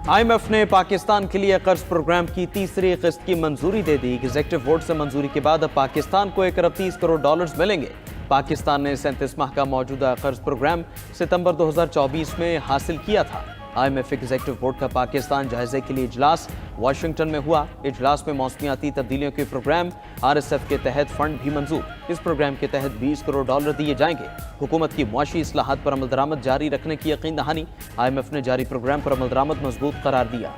IMF ने पाकिस्तान के लिए कर्ज प्रोग्राम की तीसरी किस्त की मंजूरी दे दी। एग्जीक्यूटिव वोट से मंजूरी के बाद अब पाकिस्तान को 1 अरब 30 करोड़ डॉलर्स मिलेंगे। पाकिस्तान ने 37 माह का मौजूदा कर्ज प्रोग्राम सितंबर 2024 में हासिल किया था। IMF एग्जीक्यूटिव बोर्ड का पाकिस्तान जायजे के लिए इजलास वाशिंगटन में हुआ। इजलास में मौसमियाती तब्दीलियों के प्रोग्राम RSF के तहत फंड भी मंजूर। इस प्रोग्राम के तहत 20 करोड़ डॉलर दिए जाएंगे। हुकूमत की मुआशी इस्लाहात पर अमल दरामद जारी रखने की यकीन दहानी। IMF ने जारी प्रोग्राम पर अमल दरामद मजबूत करार दिया।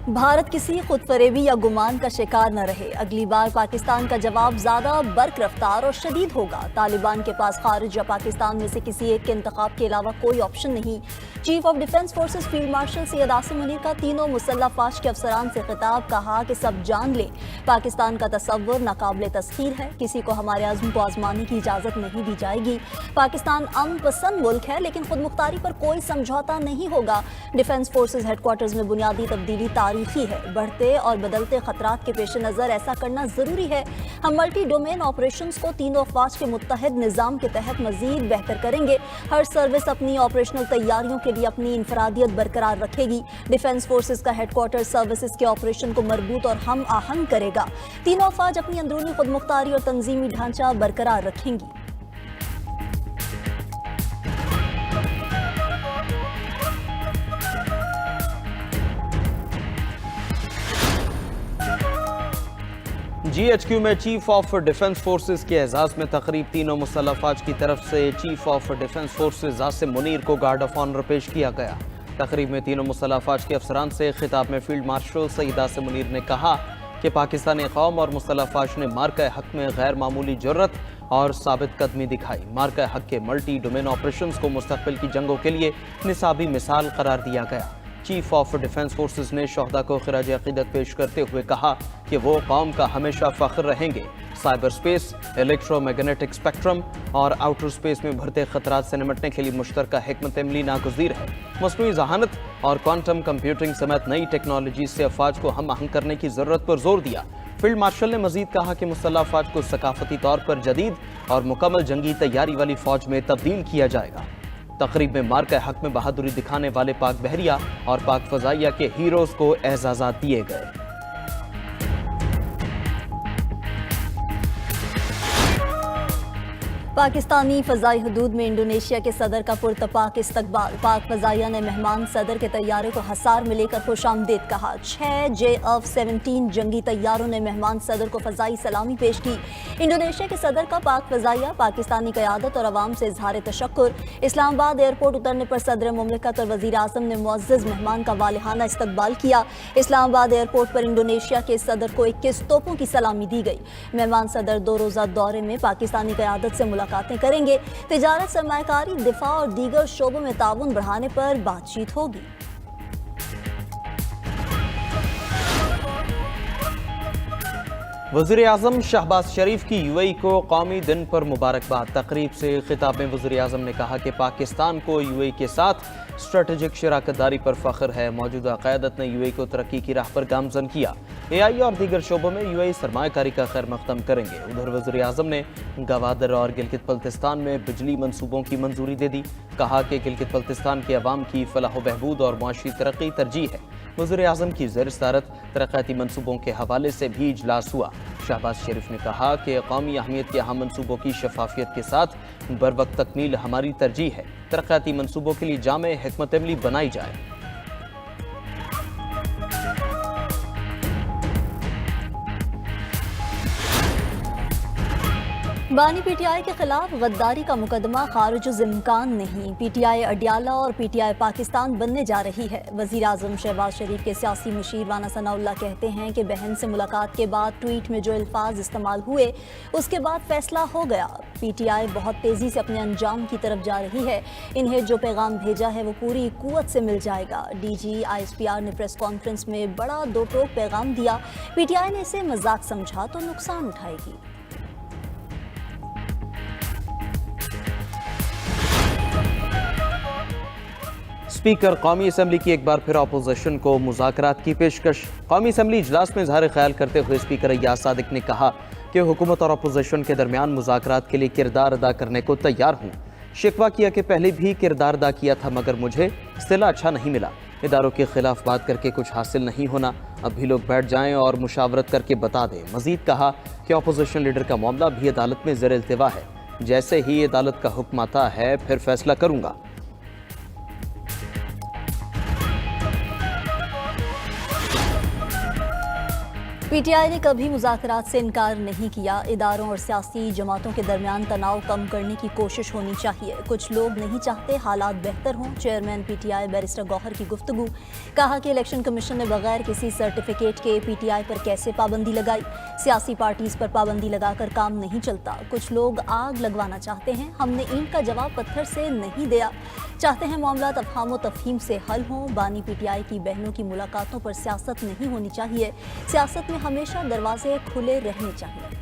भारत किसी खुदफरेबी या गुमान का शिकार न रहे। अगली बार पाकिस्तान का जवाब ज्यादा बर्क रफ्तार और शदीद होगा। तालिबान के पास खारिज या पाकिस्तान में से किसी एक के इंतखाब के अलावा कोई ऑप्शन नहीं। Chief of defence forces field marshal Syed Asim Munir का तीनों मुसल्लह फौज के अफसरान से खिताब। कहा कि सब जान लें, पाकिस्तान का तसव्वुर नाकाबिले तस्खीर है। किसी को हमारे अज़्म को आजमाने की इजाज़त नहीं दी जाएगी। पाकिस्तान अमन पसंद मुल्क है, लेकिन खुद मुख्तारी पर कोई समझौता नहीं होगा। डिफेंस फोर्सेस हेडक्वार्टर्स में बुनियादी तब्दीली तारीखी है। बढ़ते और बदलते खतरात के पेश नज़र ऐसा करना ज़रूरी है। हम मल्टी डोमेन ऑपरेशंस को तीनों अफवाज के मुत्तहद निज़ाम के तहत मज़ीद बेहतर करेंगे। हर सर्विस अपनी ऑपरेशनल तैयारियों के लिए अपनी इनफरादियत बरकरार रखेगी। डिफेंस फोर्सेस का हेडक्वार्टर सर्विसेज के ऑपरेशन को मरबूत और हम आहंग करेगा। तीनों अफवाज अपनी अंदरूनी खुद मुख्तारी और तंजीमी ढांचा बरकरार रखेंगी। GHQ में चीफ ऑफ डिफेंस फोर्सेस के एजाज में तकरीब तीनों मुसल्लह अफवाज की तरफ से chief of defence forces Asim Munir को गार्ड ऑफ ऑनर पेश किया गया। तकरीब में तीनों मुसल्लह अफवाज के अफसरान से खिताब में फील्ड मार्शल सैयद आसिम मुनीर ने कहा कि पाकिस्तानी कौम और मुसल्लह अफवाज ने मार्का हक में गैर मामूली जुर्रत और साबित कदमी दिखाई। मार्का हक के मल्टी डोमेन ऑपरेशंस को मुस्तकबिल की जंगों के लिए निसाबी मिसाल करार दिया गया। चीफ ऑफ डिफेंस फोर्सेस ने शोहदा को खिराज अकीदत पेश करते हुए कहा कि वो कौम का हमेशा फख्र रहेंगे। साइबर स्पेस, इलेक्ट्रोमैग्नेटिक स्पेक्ट्रम और आउटर स्पेस में बढ़ते खतरात से निपटने के लिए मुश्तरका हिकमत अमली नागुज़ीर है। मसनूई जहानत और क्वांटम कंप्यूटिंग समेत नई टेक्नोलॉजी से अफवाज को हम आहंग करने की ज़रूरत पर जोर दिया। फील्ड मार्शल ने मजीद कहा कि मुसल्लह अफवाज को सकाफती तौर पर जदीद और मुकम्मल जंगी तैयारी वाली फौज में तब्दील किया जाएगा। तकरीब में मार्का हक में बहादुरी दिखाने वाले पाक बहरिया और पाक फजाइया के हीरोज को एजाज़ात दिए गए। पाकिस्तानी फ़ज़ाई हदूद में इंडोनेशिया के सदर का पुरतपाक इस्तकबाल। पाक फ़ज़ाइया ने मेहमान सदर के तैयारे को हसार में लेकर खुशामदीद कहा। 6 JF-17 जंगी तैयारों ने मेहमान सदर को फ़ज़ाई सलामी पेश की। इंडोनेशिया के सदर का पाक फ़ज़ाइया, पाकिस्तानी क़यादत और अवाम से इजहार तशक्कुर। इस्लामाबाद एयरपोर्ट उतरने पर सदर मुमलिकत और वज़ीर आज़म ने मुअज़्ज़ज़ मेहमान का वालिहाना इस्तकबाल किया। इस्लामाबाद एयरपोर्ट पर इंडोनेशिया के सदर को 21 तोपों की सलामी दी गई। मेहमान सदर 2 रोज़ा दौरे में पाकिस्तानी क़यादत से मुलाकातें करेंगे। तिजारत, सरमायाकारी, दिफा और दीगर शोबों में ताउन बढ़ाने पर बातचीत होगी। वज़ीर आज़म शहबाज शरीफ की UAE को कौमी दिन पर मुबारकबाद। तकरीब से खिताब में वज़ीर आज़म ने कहा कि पाकिस्तान को UAE के साथ स्ट्रेटेजिक शराकतदारी पर फ़ख्र है। मौजूदा क़यादत ने UAE को तरक्की की राह पर गामज़न किया। AI और दीगर शोबों में UAE सरमायाकारी का खैर मकदम करेंगे। उधर वज़ीर आज़म ने गवादर और गिलगित बल्तिस्तान में बिजली मनसूबों की मंजूरी दे दी। कहा कि गिलगित बल्तिस्तान के अवाम की फलाह बहबूद और मुआशी तरक्की तरजीह है। वज़ीर आज़म की ज़ेर सदारत तरक्याती मनसूबों के हवाले से भी इजलास हुआ। शहबाज शरीफ ने कहा कि कौमी अहमियत के अहम मनसूबों की शफाफियत के साथ बरवक्त तकमील हमारी तरजीह है। तरक्याती मनसूबों के लिए जामे हिकमत अमली बनाई जाए। बानी PTI के खिलाफ गद्दारी का मुकदमा खारिज इम्कान नहीं। PTI अडियाला और PTI पाकिस्तान बनने जा रही है। वज़ीर आज़म शहबाज शरीफ के सियासी मुशीर राना सनाउल्लाह कहते हैं कि बहन से मुलाकात के बाद ट्वीट में जो अल्फाज इस्तेमाल हुए उसके बाद फैसला हो गया। PTI बहुत तेज़ी से अपने अंजाम की तरफ जा रही है। इन्हें जो पैगाम भेजा है वो पूरी कुव्वत से मिल जाएगा। DG ISPR ने प्रेस कॉन्फ्रेंस में बड़ा दो टोक पैगाम दिया। PTI ने इसे मजाक समझा तो नुकसान उठाएगी। स्पीकर कौमी असम्बली की एक बार फिर अपोजिशन को मुज़ाकरात की पेशकश। कौमी असम्बली इजलास में इजहार ख्याल करते हुए स्पीकर अय्याज सादिक ने कहा कि हुकूमत और अपोजिशन के दरमियान मुज़ाकरात के लिए किरदार अदा करने को तैयार हूँ। शिकवा किया कि पहले भी किरदार अदा किया था मगर मुझे सिला अच्छा नहीं मिला। इदारों के खिलाफ बात करके कुछ हासिल नहीं होना, अब भी लोग बैठ जाएं और मुशावरत करके बता दें। मजीद कहा कि अपोजिशन लीडर का मामला भी अदालत में ज़ेर इल्तिवा है, जैसे ही अदालत का हुक्म आता है फिर फैसला करूँगा। पीटीआई ने कभी मुज़ाकरात से इनकार नहीं किया। इदारों और सियासी जमातों के दरमियान तनाव कम करने की कोशिश होनी चाहिए। कुछ लोग नहीं चाहते हालात बेहतर हों। चेयरमैन पीटीआई बैरिस्टर गौहर की गुफ्तगू। कहा कि इलेक्शन कमीशन ने बगैर किसी सर्टिफिकेट के पीटीआई पर कैसे पाबंदी लगाई। सियासी पार्टीज पर पाबंदी लगाकर काम नहीं चलता। कुछ लोग आग लगवाना चाहते हैं। हमने ईंट का जवाब पत्थर से नहीं दिया। चाहते हैं मामला तफहाम व तफहीम से हल हों। बानी पीटीआई की बहनों की मुलाकातों पर सियासत नहीं होनी चाहिए। सियासत में हमेशा दरवाजे खुले रहने चाहिए।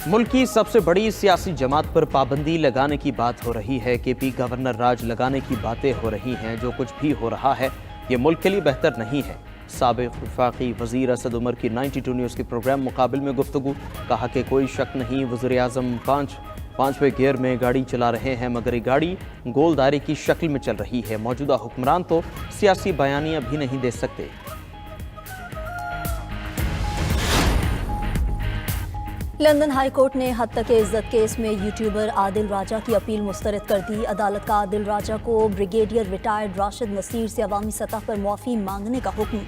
मुल्क की सबसे बड़ी सियासी जमात पर पाबंदी लगाने की बात हो रही है। केपी गवर्नर राज लगाने की बातें हो रही हैं। जो कुछ भी हो रहा है ये मुल्क के लिए बेहतर नहीं है। साबिक वफाकी वजीर असद उमर की 92 न्यूज़ के प्रोग्राम मुकाबिल में गुफ्तगू। कहा कि कोई शक नहीं वज़ीर आज़म पांचवें गियर में गाड़ी चला रहे हैं मगर ये गाड़ी गोल दायरे की शक्ल में चल रही है। मौजूदा हुक्मरान तो सियासी बयानियां भी नहीं दे सकते। लंदन हाई कोर्ट ने हद तक इज्जत केस में यूट्यूबर आदिल राजा की अपील मुस्तरद कर दी। अदालत का आदिल राजा को ब्रिगेडियर रिटायर्ड राशिद नसीर से अवामी सतह पर मुआफ़ी मांगने का हुक्म।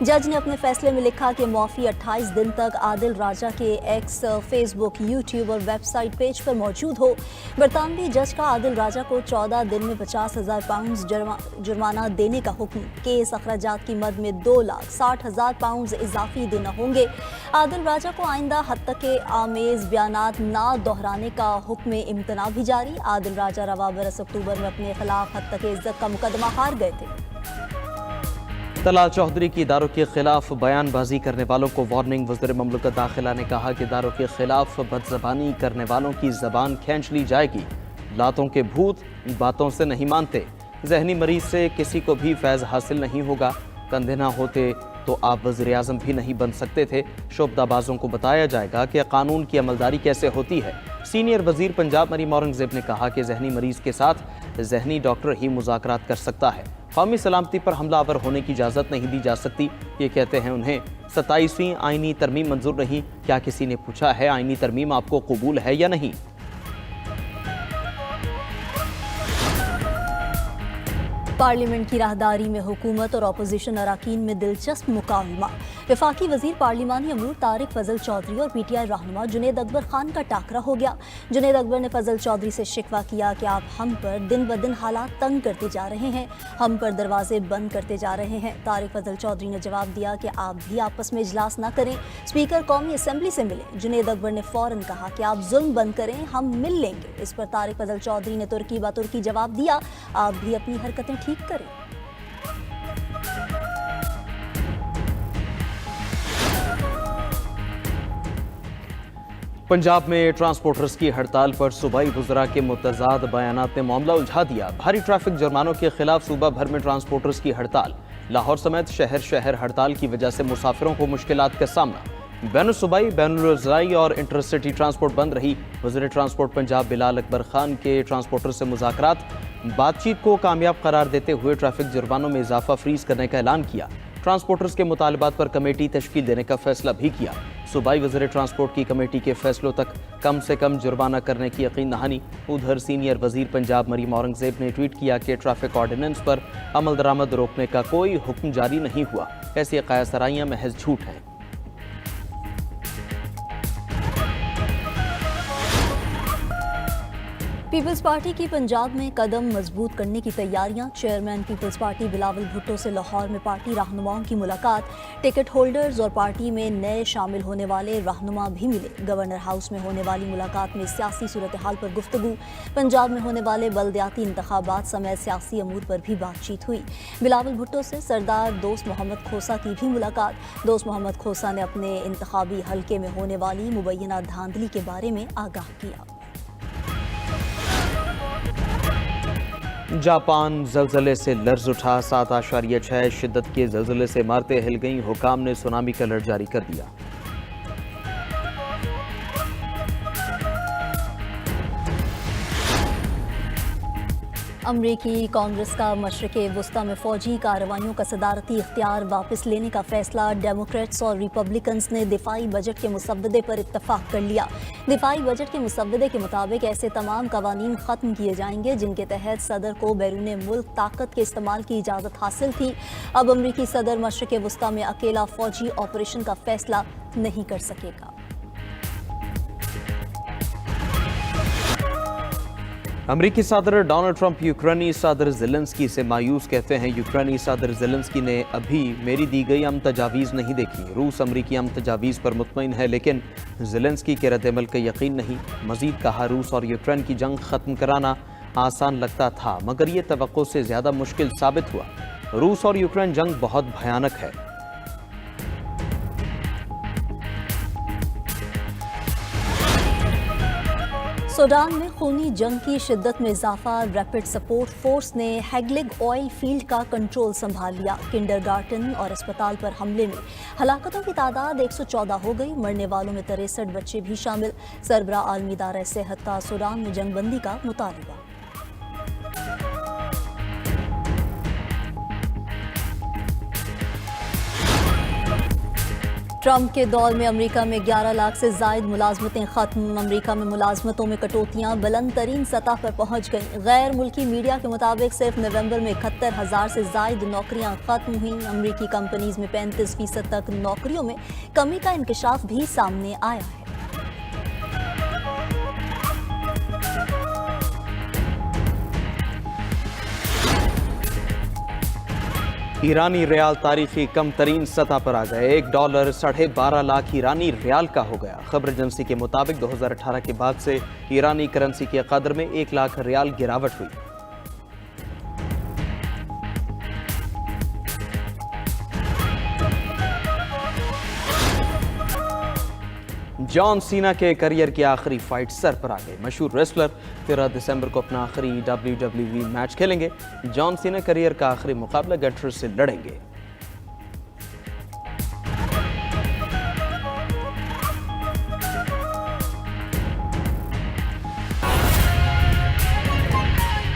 जज ने अपने फैसले में लिखा कि मुआफ़ी 28 दिन तक आदिल राजा के एक्स, फेसबुक, यूट्यूब और वेबसाइट पेज पर मौजूद हो। बरतानवी जज का आदिल राजा को 14 दिन में 50,000 पाउंड जुर्माना देने का हुक्म। केस अखराजात की मद में 2,60,000 पाउंड इजाफी देना होंगे। आदिल राजा को आइंदा हद तक के आमेज बयानात ना दोहराने का हुक्म इम्तना भी जारी। आदिल राजा रवा बरस अक्टूबर में अपने खिलाफ हद तक इज्जत का मुकदमा हार गए थे। तलाल चौधरी की इदारों के खिलाफ बयानबाजी करने वालों को वार्निंग। वज़ीर ममलकत दाखिला ने कहा कि इदारों के खिलाफ बदज़बानी करने वालों की ज़बान खींच ली जाएगी। लातों के भूत बातों से नहीं मानते। जहनी मरीज से किसी को भी फैज़ हासिल नहीं होगा। कंधे ना होते तो आप वज़ीर आज़म भी नहीं बन सकते थे। शोबदाबाजों को बताया जाएगा कि कानून की अमलदारी कैसे होती है। सीनियर वज़ीर पंजाब मरीम औरंगज़ेब ने कहा कि जहनी मरीज के साथ जहनी डॉक्टर ही मुज़ाकरात कर सकता है। कौमी सलामती पर हमलावर होने की इजाज़त नहीं दी जा सकती। ये कहते हैं उन्हें 27वीं आइनी तरमीम मंजूर नहीं। क्या किसी ने पूछा है आइनी तरमीम आपको कबूल है या नहीं? पार्लियामेंट की राहदारी में हुकूमत और अपोजिशन अराकीन में दिलचस्प मुकाबला। वफाकी वजीर पार्लिमानी अमूर तारिक फजल चौधरी और पीटीआई रहनुमा जुनेद अकबर खान का टाकरा हो गया। जुनेद अकबर ने फजल चौधरी से शिकवा किया कि आप हम पर दिन ब दिन हालात तंग करते जा रहे हैं, हम पर दरवाजे बंद करते जा रहे हैं। तारिक फजल चौधरी ने जवाब दिया कि आप भी आपस में इजलास ना करें, स्पीकर कौमी असम्बली से मिले। जुनेद अकबर ने फौरन कहा कि आप जुल्म बंद करें, हम मिल लेंगे। इस पर तारिक फजल चौधरी ने तुर्की बा तुर्की जवाब दिया, आप भी अपनी हरकतें ठीक करें। पंजाब में ट्रांसपोर्टर्स की हड़ताल पर सूबाई वज़रा के मुतज़ाद बयानात ने मामला उलझा दिया। भारी ट्रैफिक जुर्मानों के खिलाफ सूबा भर में ट्रांसपोर्टर्स की हड़ताल। लाहौर समेत शहर शहर हड़ताल की वजह से मुसाफिरों को मुश्किलात का सामना। बैनुल-सूबाई, बैनुल-ज़राई और इंटरसिटी ट्रांसपोर्ट बंद रही। वज़ीर ट्रांसपोर्ट पंजाब बिलाल अकबर खान के ट्रांसपोर्टर से मुज़ाकरात। बातचीत को कामयाब करार देते हुए ट्रैफिक जुर्मानों में इजाफा फ्रीज करने का ऐलान किया। ट्रांसपोर्टर्स के मुतालबात पर कमेटी तश्कील देने का फैसला भी किया। सूबाई वज़ीर ट्रांसपोर्ट की कमेटी के फैसलों तक कम से कम जुर्माना करने की यकीन दहानी। उधर सीनियर वज़ीर पंजाब मरीम औरंगज़ेब ने ट्वीट किया कि ट्रैफिक ऑर्डिनेंस पर अमल दरामद रोकने का कोई हुक्म जारी नहीं हुआ। ऐसी क़यासराइयाँ महज झूठ हैं। पीपल्स पार्टी की पंजाब में कदम मजबूत करने की तैयारियां। चेयरमैन पीपल्स पार्टी बिलावल भुट्टो से लाहौर में पार्टी रहनुमाओं की मुलाकात। टिकट होल्डर्स और पार्टी में नए शामिल होने वाले रहनुमा भी मिले। गवर्नर हाउस में होने वाली मुलाकात में सियासी सूरत हाल पर गुफ्तगू। पंजाब में होने वाले बल्दियाती इंतखाबात समेत सियासी अमूर पर भी बातचीत हुई। बिलावल भुट्टो से सरदार दोस्त मोहम्मद खोसा की भी मुलाकात। दोस्त मोहम्मद खोसा ने अपने इंतखाबी हल्के में होने वाली मुबैना धांधली के बारे में आगाह किया। जापान जलजले से लर्ज उठा, 7.6 शिद्दत के जलजले से इमारतें हिल गईं। हुकाम ने सुनामी का अलर्ट जारी कर दिया। अमरीकी कांग्रेस का मशरिक़े वुस्ता में फौजी कार्रवाइयों का सदारती इख्तियार वापस लेने का फैसला। डेमोक्रेट्स और रिपब्लिकन्स ने दिफाई बजट के मुसव्वदे पर इत्तफाक कर लिया। दिफाई बजट के मुसव्वदे के मुताबिक ऐसे तमाम कवानीन ख़त्म किए जाएंगे जिनके तहत सदर को बैरून मुल्क ताकत के इस्तेमाल की इजाज़त हासिल थी। अब अमरीकी सदर मशरिक़े वुस्ता में अकेला फौजी ऑपरेशन का फैसला नहीं कर सकेगा। अमरीकी सदर डोनाल्ड ट्रंप यूक्रेनी सदर ज़ेलेंस्की से मायूस कहते हैं। यूक्रेनी सदर ज़ेलेंस्की ने अभी मेरी दी गई अमन तजावीज़ नहीं देखी। रूस अमरीकी अमन तजावीज़ पर मुतमईन है लेकिन ज़ेलेंस्की के रद्द-ए-अमल का यकीन नहीं। मज़ीद कहा, रूस और यूक्रेन की जंग ख़त्म कराना आसान लगता था मगर ये तवक्को से ज़्यादा मुश्किल साबित हुआ। रूस और यूक्रेन जंग बहुत भयानक है। सूडान में खूनी जंग की शिद्दत में इजाफा। रैपिड सपोर्ट फोर्स ने हेग्लिग ऑयल फील्ड का कंट्रोल संभाल लिया। किंडरगार्टन और अस्पताल पर हमले में हलाकतों की तादाद 114 हो गई। मरने वालों में 63 बच्चे भी शामिल। सरबरा आलमी इदारा सेहत का सूडान में जंगबंदी का मुतालबा। ट्रंप के दौर में अमेरिका में 11 लाख से जायद मुलाजमतें खत्म। अमेरिका में मुलाजमतों में कटौतियां बुलंद तरीन सतह पर पहुंच गईं। गैर मुल्की मीडिया के मुताबिक सिर्फ नवंबर में 71,000 से जायद नौकरियां खत्म हुई। अमेरिकी कंपनीज में 35% तक नौकरियों में कमी का इंकशाफ भी सामने आया है। ईरानी रियाल तारीखी कम तरीन सतह पर आ गए। $1 12.5 लाख ईरानी रियाल का हो गया। खबर एजेंसी के मुताबिक 2018 के बाद से ईरानी करेंसी के कदर में 1 लाख रियाल गिरावट हुई। जॉन सीना के करियर की आखिरी फाइट सर पर आ गई। मशहूर रेसलर 13 दिसंबर को अपना आखिरी WWE मैच खेलेंगे। जॉन सीना करियर का आखिरी मुकाबला गटर से लड़ेंगे।